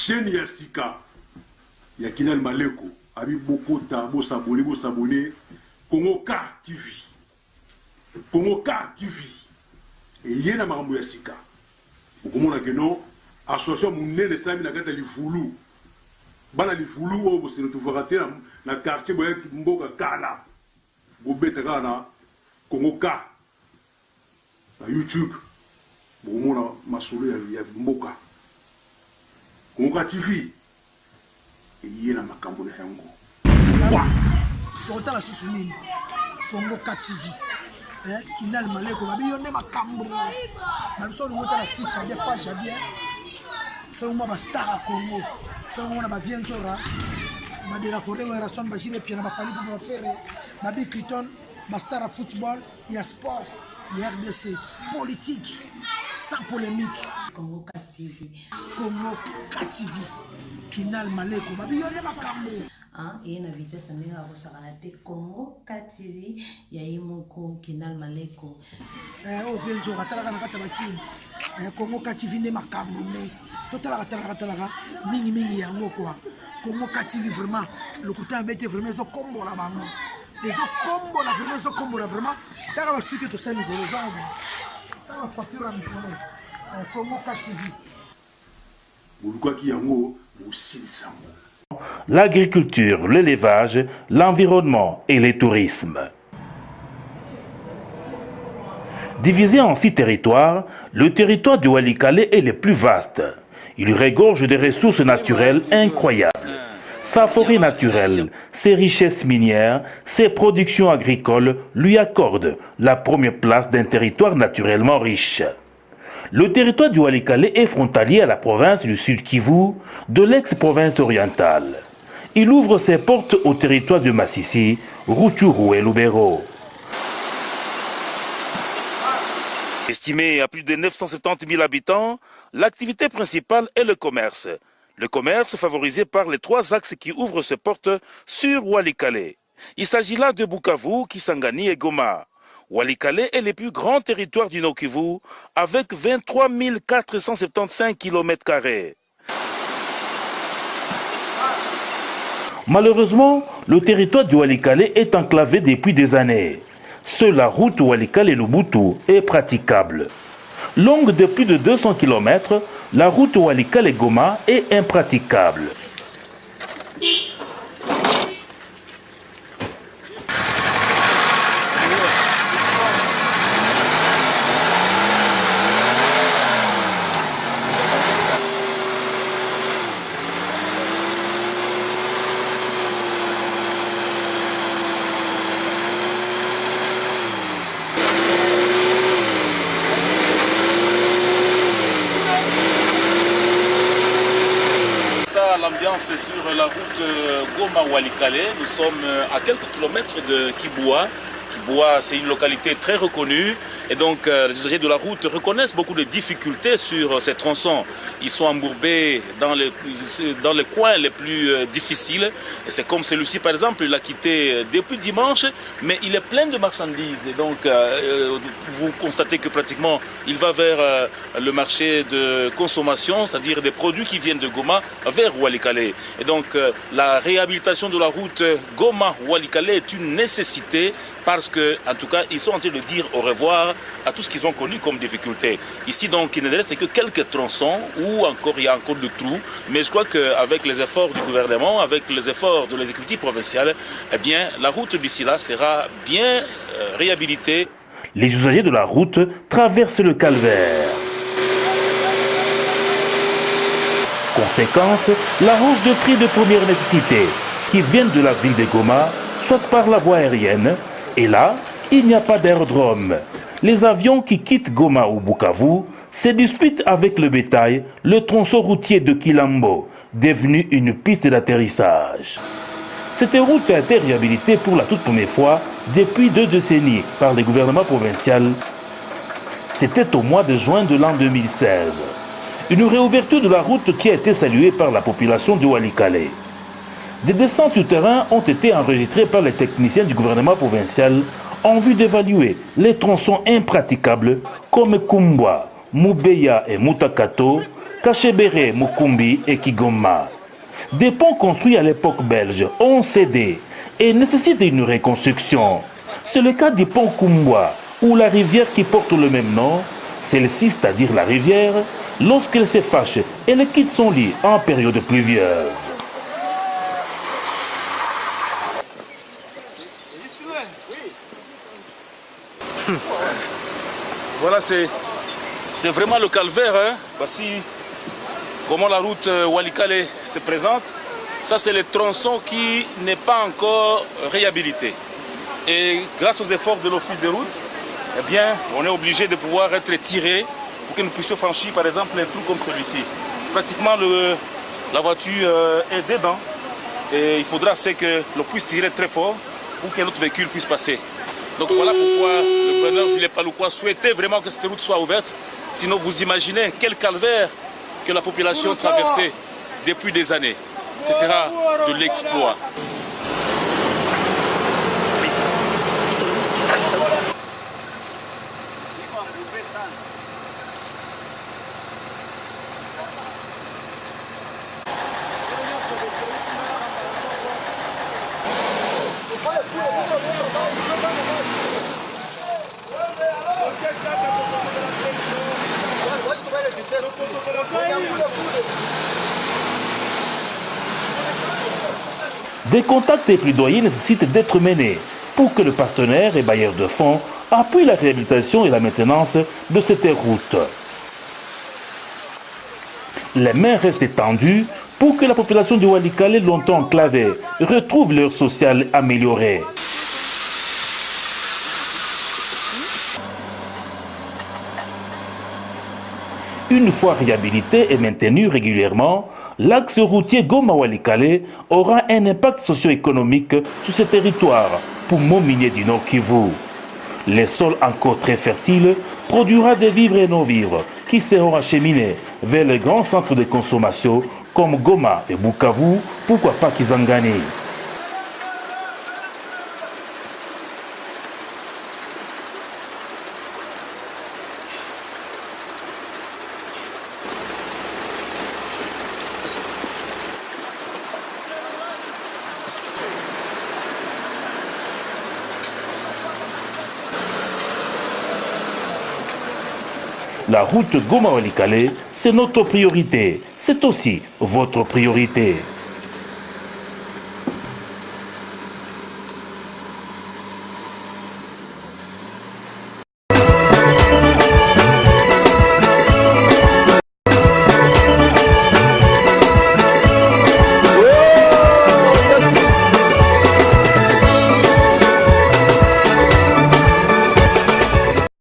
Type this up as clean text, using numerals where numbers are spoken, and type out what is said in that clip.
chaîne ya sika ya Kinal Maleko abi bokota bo s'abonner Congo K TV. Congo K TV. Et yena makambo ya sika. Okomona ke non association munene sami na kata lifulu. Bana lifulu o bo se retrouver te na quartier boye mboka kala. Bo beta kana Congo K. Na YouTube. Okomona masolo ya mboka. Congo K TV. Yena makambo na yango. Total Susumine, Congo K TV, Kinal Maleko, babi yonne makambo, babi so nous la site, ya bien page bien, so moi ba star à Congo, so moi ba vient jora, ba de la forêt ou la son ba jile pied na ba fali pour faire, babi Cliton, ba star à football, il y a sport, il y a RDC, politique, sans polémique. Congo K TV, Congo K TV, Kinal Maleko, babi yonne makambo. Et une vitesse en Sarate Congo K TV Yaimoko Kinal Maleko. Oh vient sur Ratalaga Nakatabaki. Congo K TV ne makamune. Total Ratalaga mini yango quoi. Congo K TV vraiment le côté embêté vraiment zo combo la maman. Et zo combo la vraiment zo combo la vraiment. T'as la suite de 5 micros les gens. T'as la facture à micro. Congo K TV. Pourquoi qui yango aussi les sango. L'agriculture, l'élevage, l'environnement et le tourisme. Divisé en 6 territoires, le territoire du Walikale est le plus vaste. Il regorge des ressources naturelles incroyables. Sa forêt naturelle, ses richesses minières, ses productions agricoles lui accordent la première place d'un territoire naturellement riche. Le territoire du Walikale est frontalier à la province du Sud Kivu, de l'ex-province orientale. Il ouvre ses portes au territoire de Massissi, Rutshuru et Lubero. Estimé à plus de 970 000 habitants, l'activité principale est le commerce. Le commerce favorisé par les 3 axes qui ouvrent ses portes sur Walikale. Il s'agit là de Bukavu, Kisangani et Goma. Walikale est le plus grand territoire du Nord-Kivu avec 23 475 km². Malheureusement, le territoire du Walikale est enclavé depuis des années. Seule la route Walikale-Lubutu est praticable. Longue de plus de 200 km, la route Walikale-Goma est impraticable. L'ambiance est sur la route Goma-Walikale. Nous sommes à quelques kilomètres de Kiboua. Kiboua, c'est une localité très reconnue. Et donc, les usagers de la route reconnaissent beaucoup de difficultés sur ces tronçons. Ils sont embourbés dans les coins les plus difficiles. Et c'est comme celui-ci, par exemple, il l'a quitté depuis dimanche, mais il est plein de marchandises. Et donc, vous constatez que pratiquement, il va vers le marché de consommation, c'est-à-dire des produits qui viennent de Goma vers Walikale. Et donc, la réhabilitation de la route Goma-Walikale est une nécessité parce que, en tout cas, ils sont en train de dire au revoir à tout ce qu'ils ont connu comme difficulté. Ici, donc, il ne reste que quelques tronçons où encore il y a encore de trous. Mais je crois qu'avec les efforts du gouvernement, avec les efforts de l'exécutif provincial, eh bien, la route d'ici là sera bien réhabilitée. Les usagers de la route traversent le calvaire. Conséquence, la hausse de prix de première nécessité qui viennent de la ville de Goma, soit par la voie aérienne, et là, il n'y a pas d'aérodrome. Les avions qui quittent Goma ou Bukavu se disputent avec le bétail le tronçon routier de Kilambo, devenu une piste d'atterrissage. Cette route a été réhabilitée pour la toute première fois depuis 2 décennies par le gouvernement provincial. C'était au mois de juin de l'an 2016. Une réouverture de la route qui a été saluée par la population de Walikale. Des descentes du terrain ont été enregistrées par les techniciens du gouvernement provincial en vue d'évaluer les tronçons impraticables comme Kumbwa, Mubeya et Mutakato, Kachebere, Mukumbi et Kigoma. Des ponts construits à l'époque belge ont cédé et nécessitent une reconstruction. C'est le cas du pont Kumbwa, où la rivière qui porte le même nom, celle-ci, c'est-à-dire la rivière, lorsqu'elle se fâche, elle quitte son lit en période pluvieuse. Voilà, c'est vraiment le calvaire. Hein? Voici comment la route Walikale se présente. Ça, c'est le tronçon qui n'est pas encore réhabilité. Et grâce aux efforts de l'office de route, eh bien, on est obligé de pouvoir être tiré pour que nous puissions franchir, par exemple, un trou comme celui-ci. Pratiquement, la voiture est dedans. Et il faudra que l'on puisse tirer très fort pour qu'un autre véhicule puisse passer. Donc voilà pourquoi le gouverneur Gilles Paloukoua souhaitait vraiment que cette route soit ouverte. Sinon, vous imaginez quel calvaire que la population traversait depuis des années. Ce sera de l'exploit. Des contacts et plaidoyers nécessitent d'être menés pour que le partenaire et bailleur de fonds appuie la réhabilitation et la maintenance de cette route. Les mains restent tendues pour que la population de Walikale, longtemps enclavée, retrouve leur social amélioré. Une fois réhabilité et maintenu régulièrement, l'axe routier Goma-Walikale aura un impact socio-économique sur ce territoire, poumon minier du Nord Kivu. Les sols encore très fertiles produira des vivres et non-vivres qui seront acheminés vers les grands centres de consommation comme Goma et Bukavu, pourquoi pas Kisangani. La route Goma-Walikale, c'est notre priorité. C'est aussi votre priorité.